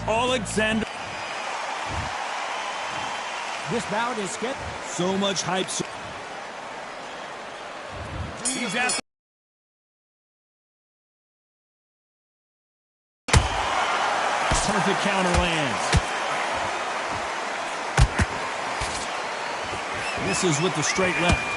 Alexander. This bout is skip. So much hype. He's at. Perfect counter lands. Misses with the straight left.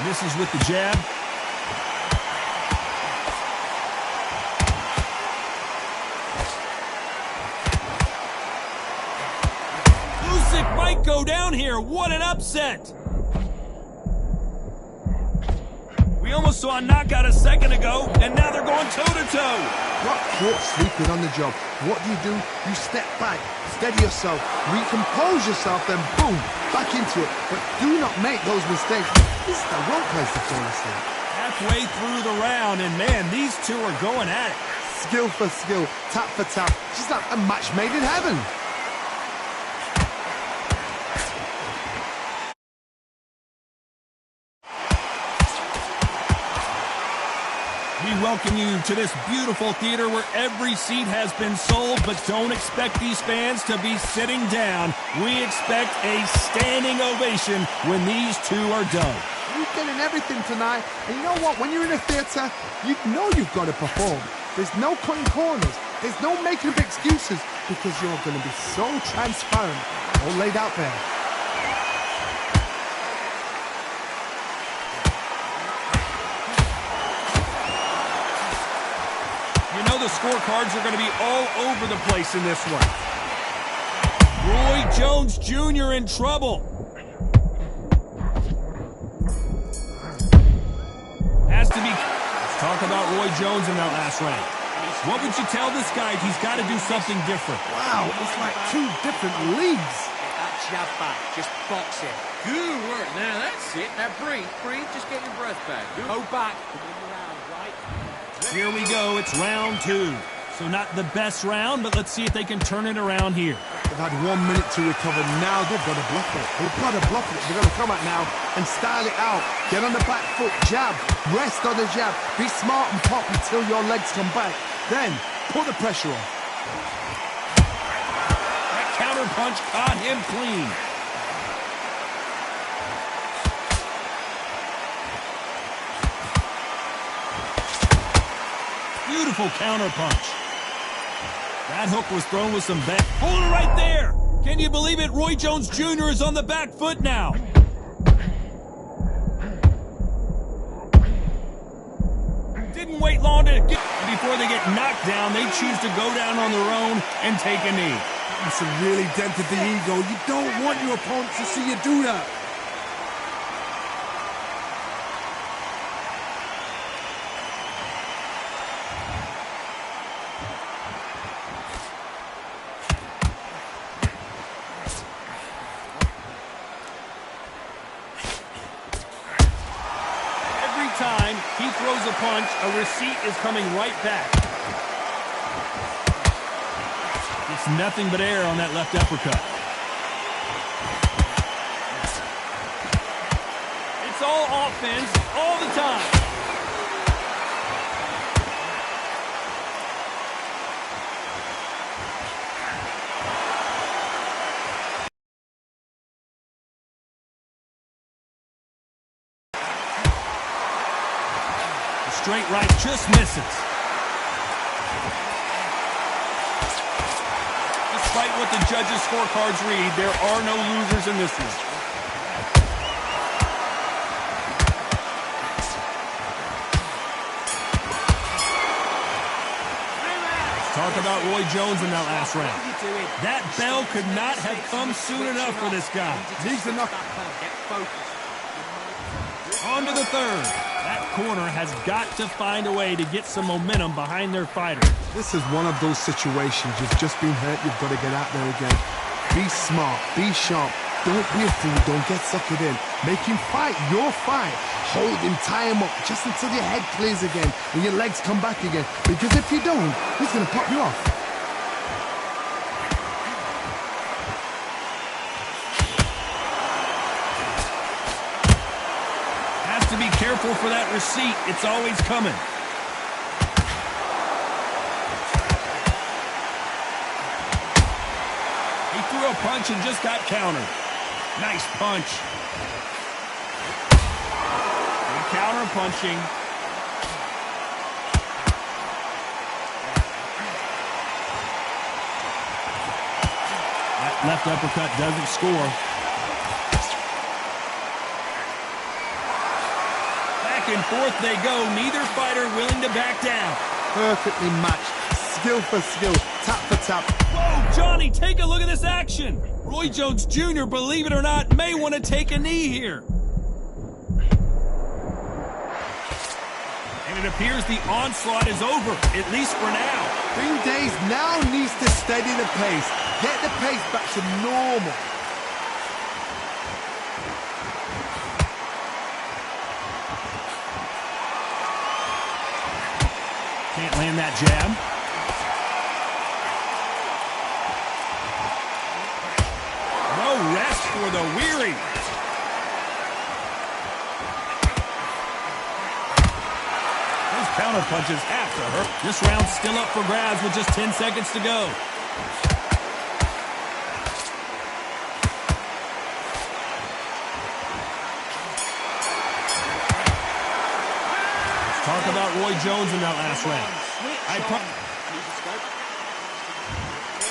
Misses with the jab. Might go down here. What an upset. We almost saw a knockout a second ago, and now they're going toe-to-toe. Got caught sleeping on the job. What do? You step back, steady yourself, recompose yourself, then boom, back into it. But do not make those mistakes. This is the wrong place to fall asleep. Halfway through the round, and man, these two are going at it. Skill for skill, tap for tap. Just like a match made in heaven. We welcome you to this beautiful theater where every seat has been sold, but don't expect these fans to be sitting down. We expect a standing ovation when these two are done. You're getting everything tonight, and you know what? When you're in a theater, you know you've got to perform. There's no cutting corners. There's no making up excuses, because you're going to be so transparent, all laid out there. You know the scorecards are going to be all over the place in this one. Roy Jones Jr. in trouble. Has to be. Let's talk about Roy Jones in that last round. What would you tell this guy if he's got to do something different? Wow, it's like two different leagues. Get that jab back. Just box it. Good work. Now that's it. Now breathe. Just get your breath back. Go back. Here we go, it's round two. So not the best round, but let's see if they can turn it around here. They've had 1 minute to recover. Now they've got to block it. They've got to block it. They're going to come out now and style it out. Get on the back foot, jab, rest on the jab. Be smart and pop until your legs come back. Then, put the pressure on. That counter punch caught him clean. Beautiful counter punch. That hook was thrown with some back. Hold it right there. Can you believe it? Roy Jones Jr. is on the back foot now. Didn't wait long to get before they get knocked down. They choose to go down on their own and take a knee. It's really dented the ego. You don't want your opponent to see you do that. Time he throws a punch, a receipt is coming right back. It's nothing but air on that left uppercut. It's all offense all the time. Straight right just misses. Despite what the judges' scorecards read, there are no losers in this one. Let's talk about Roy Jones in that last round. That bell could not have come soon enough for this guy. Needs enough. On to the third. That corner has got to find a way to get some momentum behind their fighter. This is one of those situations. You've just been hurt. You've got to get out there again. Be smart. Be sharp. Don't be a fool. Don't get suckered in. Make him fight your fight. Hold him. Tie him up just until your head clears again and your legs come back again. Because if you don't, he's going to pop you off. careful for that receipt. It's always coming. He threw a punch and just got countered. Nice punch. Good counter punching. That left uppercut doesn't score. Back and forth they go. Neither fighter willing to back down. Perfectly matched. Skill for skill. Tap for tap. Whoa, Johnny, take a look at this action. Roy Jones Jr., believe it or not, may want to take a knee here. And it appears the onslaught is over, at least for now. Green Days now needs to steady the pace. Get the pace back to normal. Can't land that jab. No rest for the weary. Those counter punches have to hurt. This round's still up for grabs with just 10 seconds to go. Talk about Roy Jones in that last round.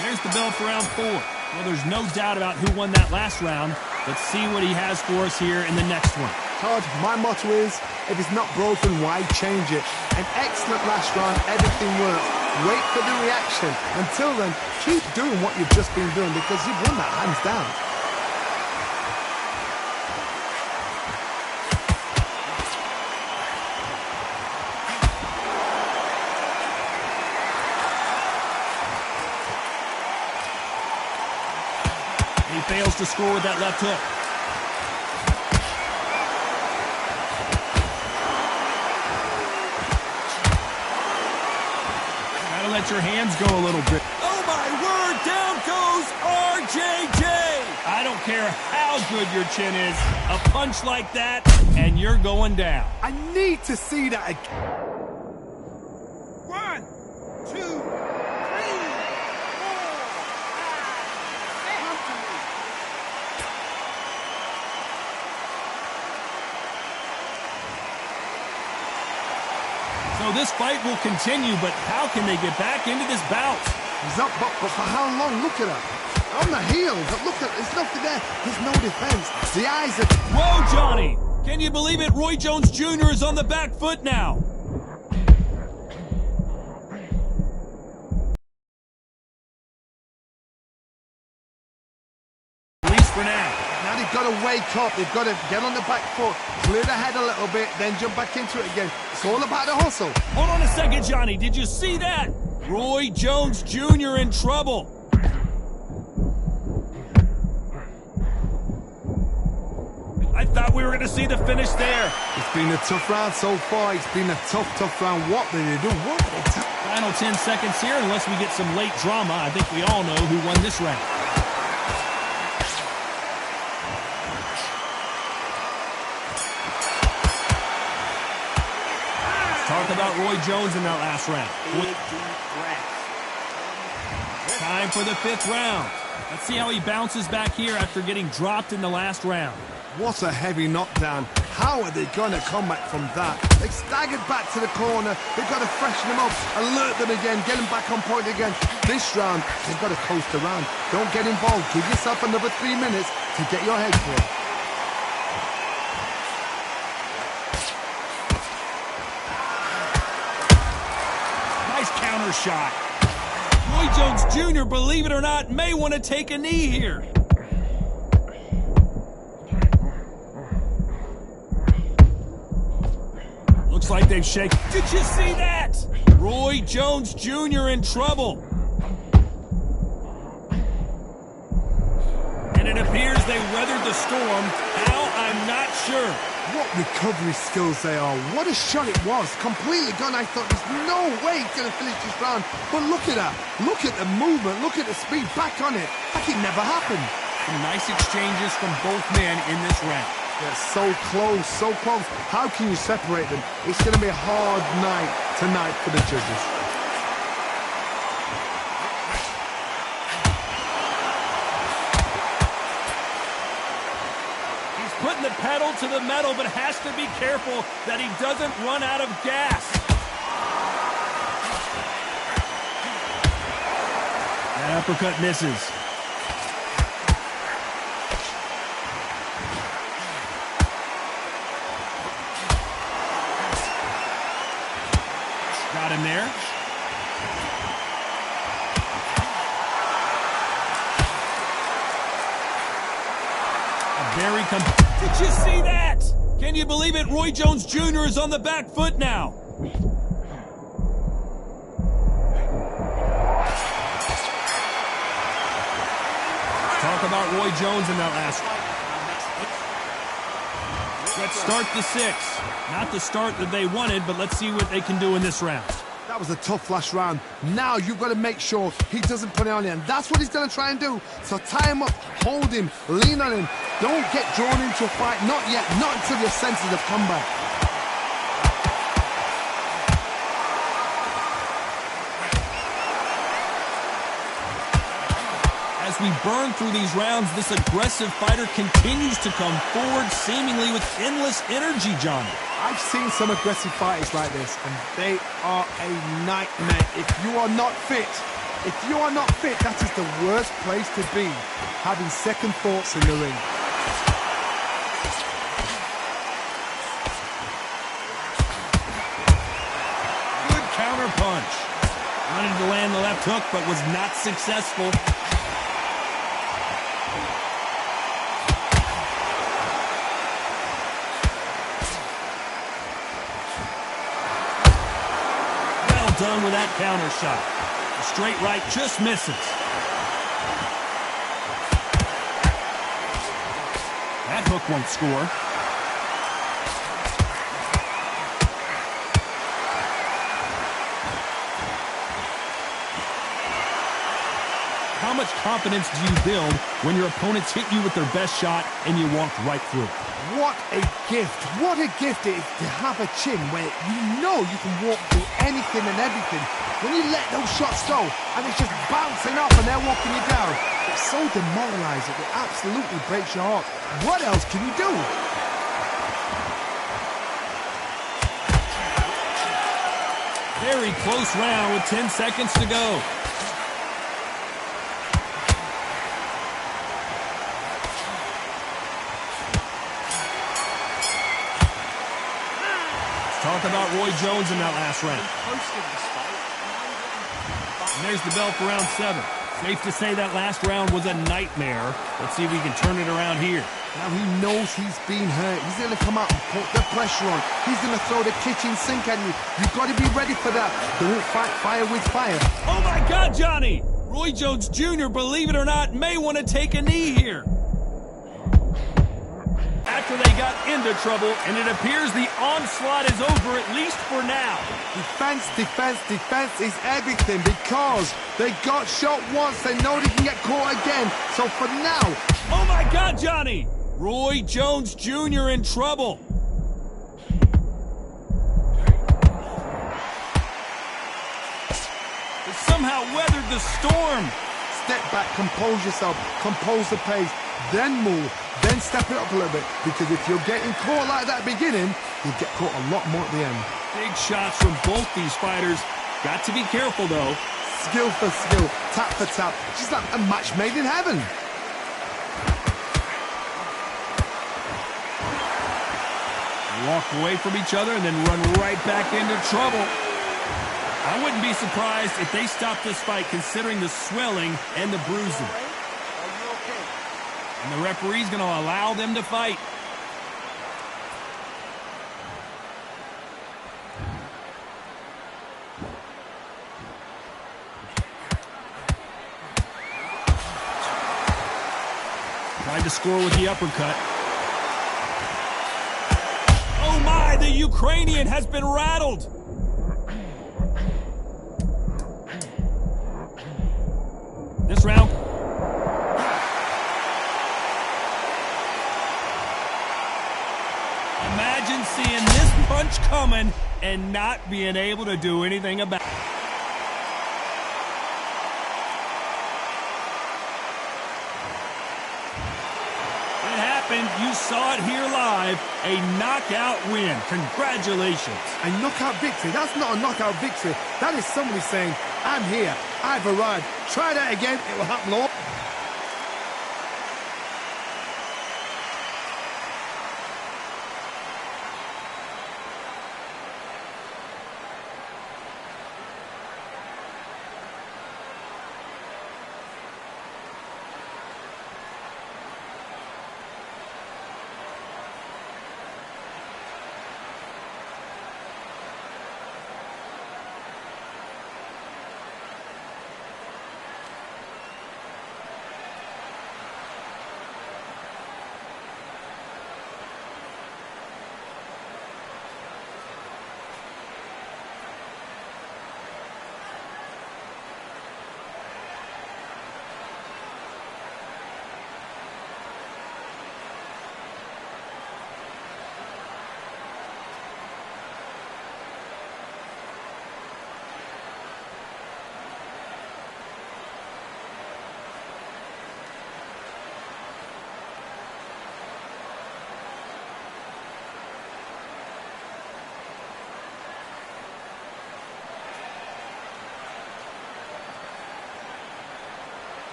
There's the bell for round 4. Well, there's no doubt about who won that last round. Let's see what he has for us here in the next one. Todd, my motto is, if it's not broken, why change it? An excellent last round, everything works. Wait for the reaction. Until then, keep doing what you've just been doing because you've won that hands down. He fails to score with that left hook. Gotta let your hands go a little bit. Oh my word, down goes RJJ. I don't care how good your chin is. A punch like that, and you're going down. I need to see that again. 1, 2, 3, 4, 5. So this fight will continue, but how can they get back into this bout? He's up, but for how long? Look at her. On the heel, but look at, there's nothing there. There's no defense. The eyes are... Whoa, Johnny! Can you believe it? Roy Jones Jr. is on the back foot now. At least for now. Now they've got to wake up. They've got to get on the back foot, clear the head a little bit, then jump back into it again. It's all about the hustle. Hold on a second, Johnny. Did you see that? Roy Jones Jr. in trouble. I thought we were going to see the finish there. It's been a tough round so far. It's been a tough round. What did they do? What did they do? Final 10 seconds here. Unless we get some late drama, I think we all know who won this round. Talk about Roy Jones in that last round. Time for the 5th round. Let's see how he bounces back here after getting dropped in the last round. What a heavy knockdown. How are they going to come back from that? They staggered back to the corner. They've got to freshen them up, alert them again, get them back on point again. This round, they've got to coast around. Don't get involved. Give yourself another 3 minutes to get your head clear. Nice counter shot. Roy Jones Jr., believe it or not, may want to take a knee here. Looks like they've shaken. Did you see that? Roy Jones Jr. in trouble. And it appears they weathered the storm. How? I'm not sure. What recovery skills they are. What a shot it was. Completely gone. I thought there's no way he's going to finish this round. But look at that. Look at the movement. Look at the speed. Back on it. Like it never happened. Some nice exchanges from both men in this round. They're so close, so close. How can you separate them? It's going to be a hard night tonight for the judges. He's putting the pedal to the metal, but has to be careful that he doesn't run out of gas. That uppercut misses. Got him there. Did you see that? Can you believe it? Roy Jones Jr. is on the back foot now. Talk about Roy Jones in that last one. Let's start the 6th. Not the start that they wanted, but let's see what they can do in this round. That was a tough last round. Now you've got to make sure he doesn't put it on you, and that's what he's going to try and do. So tie him up, hold him, lean on him. Don't get drawn into a fight. Not yet. Not until your senses have come back. As we burn through these rounds, this aggressive fighter continues to come forward, seemingly with endless energy, Johnny. I've seen some aggressive fighters like this, and they are a nightmare. If you are not fit, that is the worst place to be, having second thoughts in the ring. Good counter punch. Wanted to land the left hook, but was not successful. Done with that counter shot. The straight right just misses. That hook won't score. How much confidence do you build when your opponents hit you with their best shot and you walk right through it? What a gift. What a gift it is to have a chin where you know you can walk through anything and everything. When you let those shots go and it's just bouncing off and they're walking you down, it's so demoralizing. It absolutely breaks your heart. What else can you do? Very close round with 10 seconds to go. Talk about Roy Jones in that last round. And there's the bell for round 7. Safe to say that last round was a nightmare. Let's see if we can turn it around here. Now he knows he's been hurt. He's going to come out and put the pressure on. He's going to throw the kitchen sink at you. You've got to be ready for that. Don't fight fire with fire. Oh my God, Johnny! Roy Jones Jr., believe it or not, may want to take a knee here. After they got into trouble, and it appears the onslaught is over, at least for now. Defense, defense, defense is everything because they got shot once. They know they can get caught again. So for now... Oh my God, Johnny! Roy Jones Jr. in trouble. He somehow weathered the storm. Step back, compose yourself, compose the pace, then move, then step it up a little bit. Because if you're getting caught like that beginning, you'll get caught a lot more at the end. Big shots from both these fighters. Got to be careful, though. Skill for skill, tap for tap. Just like a match made in heaven. They walk away from each other and then run right back into trouble. I wouldn't be surprised if they stopped this fight considering the swelling and the bruising. And the referee's going to allow them to fight. Tried to score with the uppercut. Oh my, the Ukrainian has been rattled. This round. and not being able to do anything about it. It happened. You saw it here live. A knockout win. Congratulations. A knockout victory? That's not a knockout victory. That is somebody saying, I'm here, I've arrived. Try that again, it will happen all.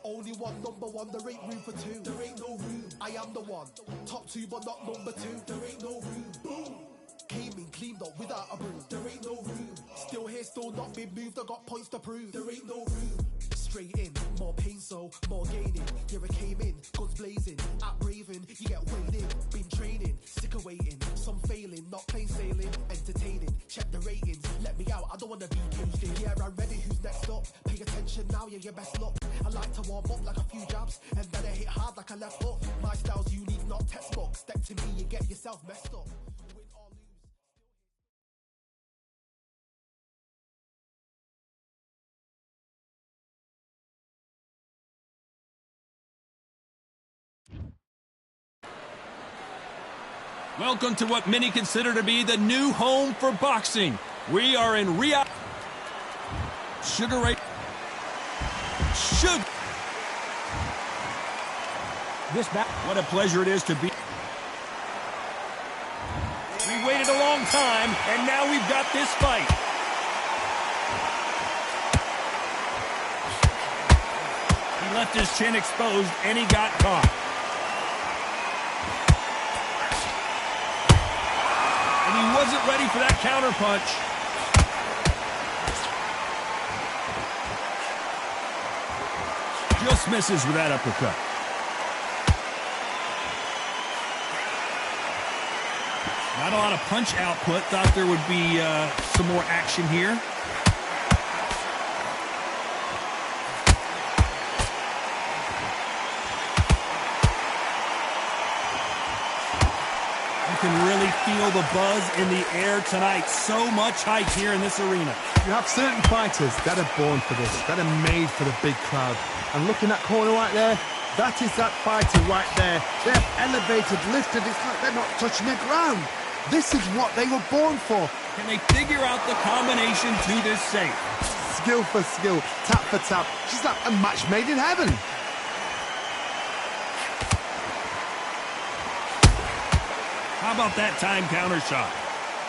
Only one, number one, there ain't room for two. There ain't no room. I am the one. Top two, but not number two. There ain't no room. Boom. Came in, cleaned up without a broom. There ain't no room. Still here, still not been moved. I got points to prove. There ain't no room. Straight in, more pain, so more gaining. Here I came in, guns blazing. At Raven, you get weighed in. Been training, sick of waiting. Some failing, not plain sailing. Entertaining, check the ratings. Let me out, I don't wanna be caged in. Yeah, I'm ready, who's next up? Pay attention now, yeah, your best luck. I like to warm up like a few jabs, and then I hit hard like a left hook. My style's unique, not textbook. Step to me, you get yourself messed up. Win or lose. Welcome to what many consider to be the new home for boxing. We are in Riyadh. Sugar Ray. Sugar. What a pleasure it is to be. We waited a long time, and now we've got this fight. He left his chin exposed, and he got caught. And he wasn't ready for that counter punch. Just misses with that uppercut. Not a lot of punch output. Thought there would be some more action here. You can really feel the buzz in the air tonight. So much hype here in this arena. You have certain fighters that are born for this, that are made for the big crowd. And look in that corner right there, that is that fighter right there. They have elevated, lifted, it's like they're not touching the ground. This is what they were born for. Can they figure out the combination to this safe? Skill for skill, tap for tap. She's like a match made in heaven. How about that time counter shot?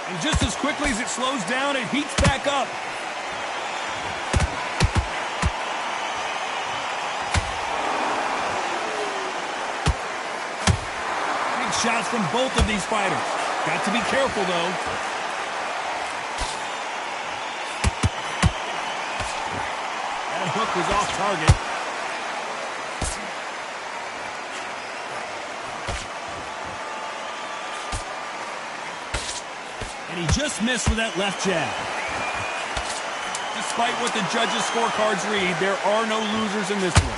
And just as quickly as it slows down, it heats back up. Big shots from both of these fighters. Got to be careful, though. That hook was off target. And he just missed with that left jab. Despite what the judges' scorecards read, there are no losers in this one.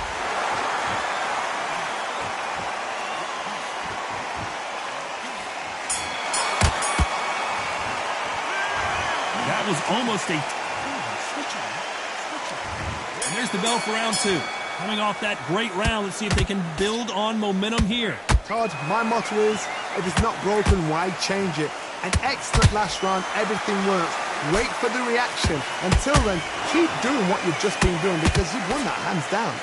That was almost a... And there's the bell for round two. Coming off that great round, let's see if they can build on momentum here. Todd, my motto is, if it's not broken, why change it? An excellent last round, everything works. Wait for the reaction. Until then, keep doing what you've just been doing because you've won that hands down.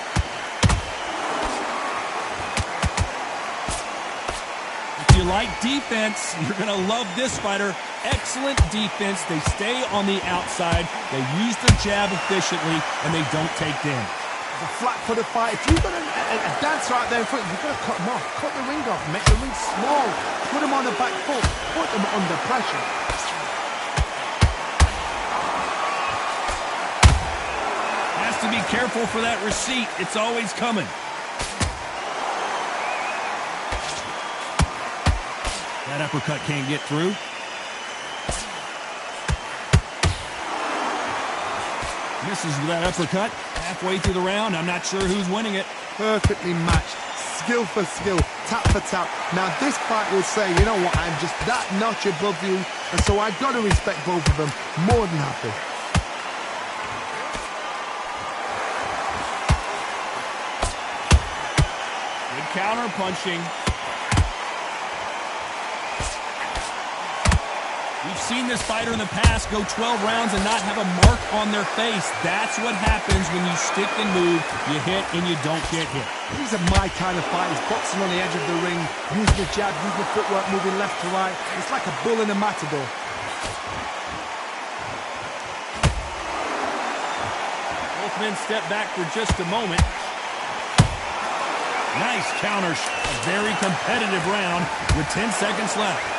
If you like defense, you're going to love this fighter. Excellent defense. They stay on the outside. They use their jab efficiently, and they don't take damage. A flat-footed fight. If you've got a dancer out there in front, you've got to cut them off. Cut the ring off. Make the ring small. Put them on the back foot. Put them under pressure. Has to be careful for that receipt. It's always coming. That uppercut can't get through. Misses with that uppercut. Halfway through the round, I'm not sure who's winning it. Perfectly matched. Skill for skill. Tap for tap. Now this fight will say, you know what, I'm just that notch above you. And so I've got to respect both of them. More than happy. Good counter punching. We've seen this fighter in the past go 12 rounds and not have a mark on their face. That's what happens when you stick and move, you hit and you don't get hit. These are my kind of fighters, boxing on the edge of the ring, using the jab, using the footwork, moving left to right. It's like a bull in a matador. Both men step back for just a moment. Nice counter. A very competitive round with 10 seconds left.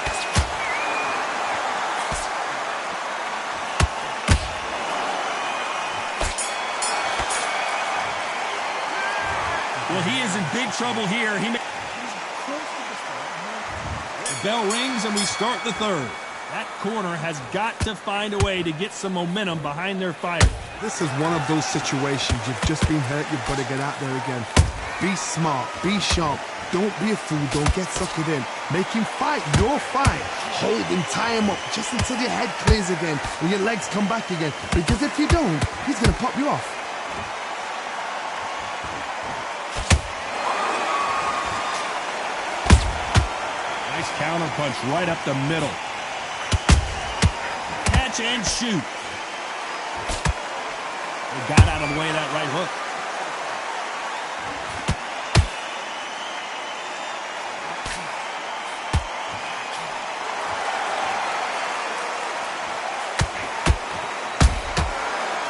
Well, he is in big trouble here. The bell rings and we start the third. That corner has got to find a way to get some momentum behind their fighter. This is one of those situations. You've just been hurt. You've got to get out there again. Be smart. Be sharp. Don't be a fool. Don't get suckered in. Make him fight your fight. Hold him, tie him up just until your head clears again and your legs come back again. Because if you don't, he's going to pop you off. Nice counter punch right up the middle. Catch and shoot. They got out of the way of that right hook.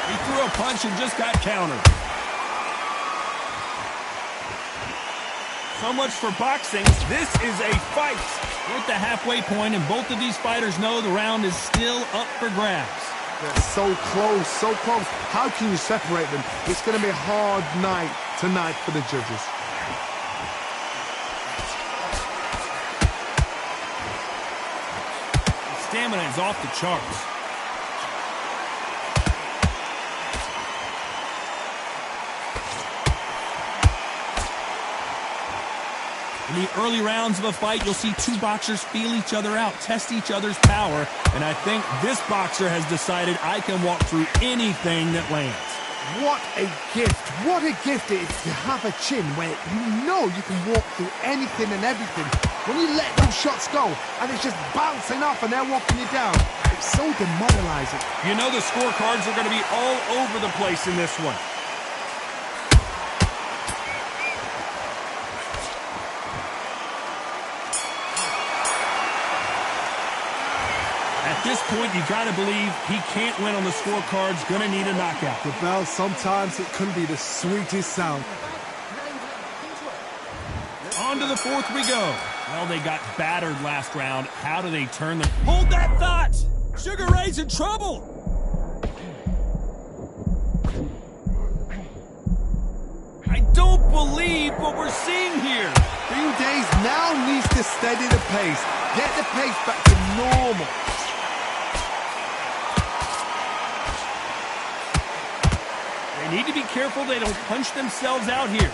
He threw a punch and just got countered. So much for boxing. This is a fight. We're at the halfway point, and both of these fighters know the round is still up for grabs. They're so close, so close. How can you separate them? It's going to be a hard night tonight for the judges. The stamina is off the charts. In the early rounds of a fight, you'll see two boxers feel each other out, test each other's power, and I think this boxer has decided I can walk through anything that lands. What a gift. What a gift it is to have a chin where you know you can walk through anything and everything. When you let those shots go and it's just bouncing off and they're walking you down, it's so demoralizing. You know the scorecards are going to be all over the place in this one. At this point, you got to believe he can't win on the scorecards. Going to need a knockout. The bell, sometimes it can be the sweetest sound. On to the fourth we go. Well, they got battered last round. How do they turn them? Hold that thought! Sugar Ray's in trouble! I don't believe what we're seeing here. Green Days now needs to steady the pace. Get the pace back to normal. Need to be careful they don't punch themselves out here.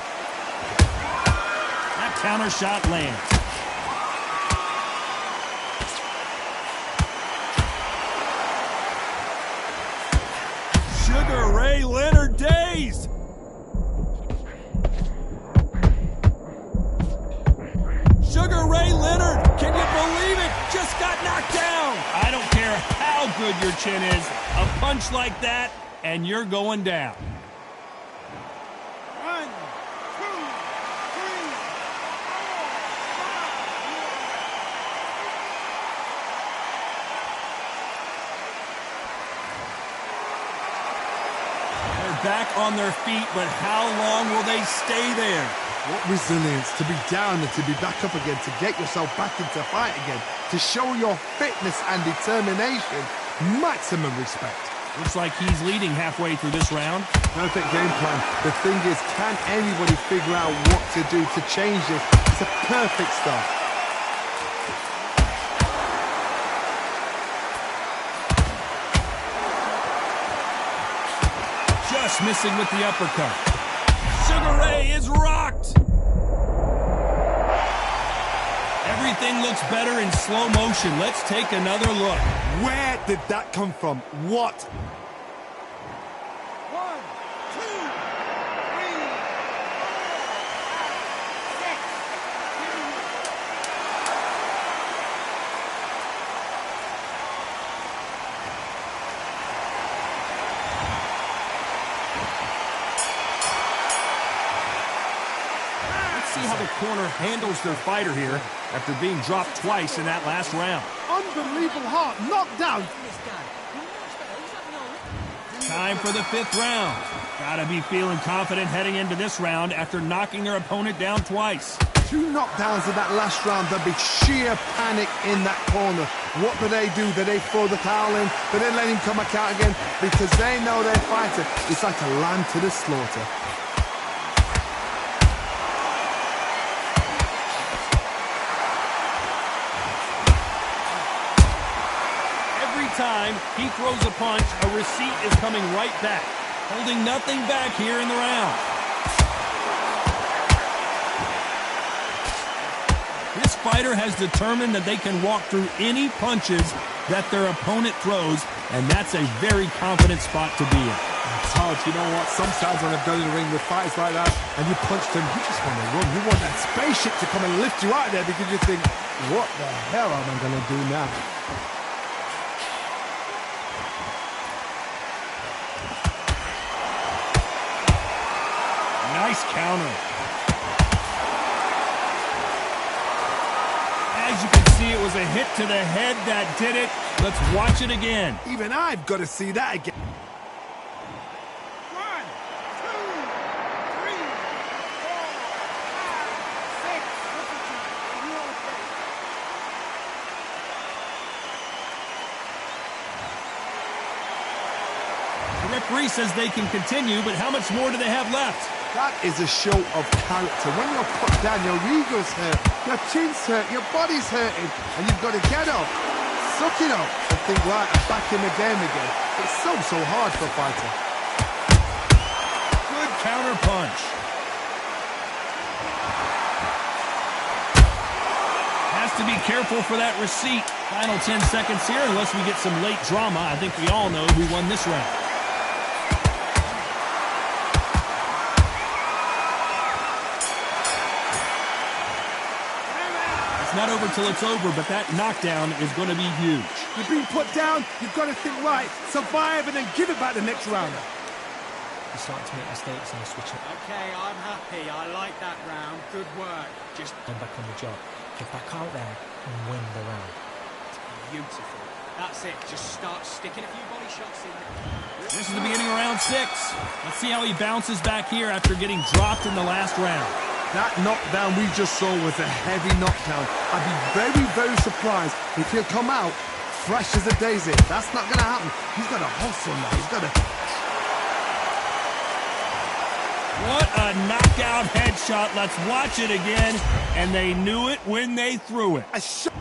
That counter shot lands. Sugar Ray Leonard dazed. Sugar Ray Leonard, can you believe it? Just got knocked down. I don't care how good your chin is. A punch like that, and you're going down. 1, 2, 3, 4, 5. They're back on their feet, but how long will they stay there? What resilience to be down and to be back up again, to get yourself back into fight again, to show your fitness and determination. Maximum respect. Looks like he's leading halfway through this round. Perfect game plan. The thing is, can anybody figure out what to do to change this? It's a perfect start. Just missing with the uppercut. Sugar Ray is rocked. Everything looks better in slow motion. Let's take another look. Where did that come from? What? 1, 2, 3, See how the corner handles their fighter here after being dropped twice in that last round. Unbelievable heart, knockdown. Time for the 5th round. Gotta be feeling confident heading into this round after knocking their opponent down twice. 2 knockdowns in that last round. There'll be sheer panic in that corner. What do? Do they throw the towel in? Do they let him come back out again? Because they know their fighter. It's like a lamb to the slaughter. Time he throws a punch, a receipt is coming right back, holding nothing back here in the round. This fighter has determined that they can walk through any punches that their opponent throws, and that's a very confident spot to be in. It's hard, you know what? Sometimes when I've done in the ring with fights like that, and you punch them, you just want to run. You want that spaceship to come and lift you out of there because you think, what the hell am I going to do now? Nice counter. As you can see, it was a hit to the head that did it. Let's watch it again. Even I've got to see that again. 1, 2, 3, 4, 5, 6. The referee says they can continue, but how much more do they have left? That is a show of character. When you're put down, your ego's hurt, your chin's hurt, your body's hurting, and you've got to get up, suck it up, and think, right, I'm back in the game again. It's so hard for a fighter. Good counter punch. Has to be careful for that receipt. Final 10 seconds here, unless we get some late drama. I think we all know who won this round. Not over till it's over, but that knockdown is going to be huge. You're being put down, you've got to think, right, survive and then give it back the next round. You're starting to make mistakes and you switch up. Okay, I'm happy. I like that round. Good work. Just Then back on the job. Get back out there and win the round. beautiful. That's it. Just start sticking a few body shots in there. This is the beginning of round 6. Let's see how he bounces back here after getting dropped in the last round. That knockdown we just saw was a heavy knockdown. I'd be very surprised if he'll come out fresh as a daisy. That's not going to happen. He's got to hustle now. He's got to... What a knockout headshot. Let's watch it again. And they knew it when they threw it. A shot.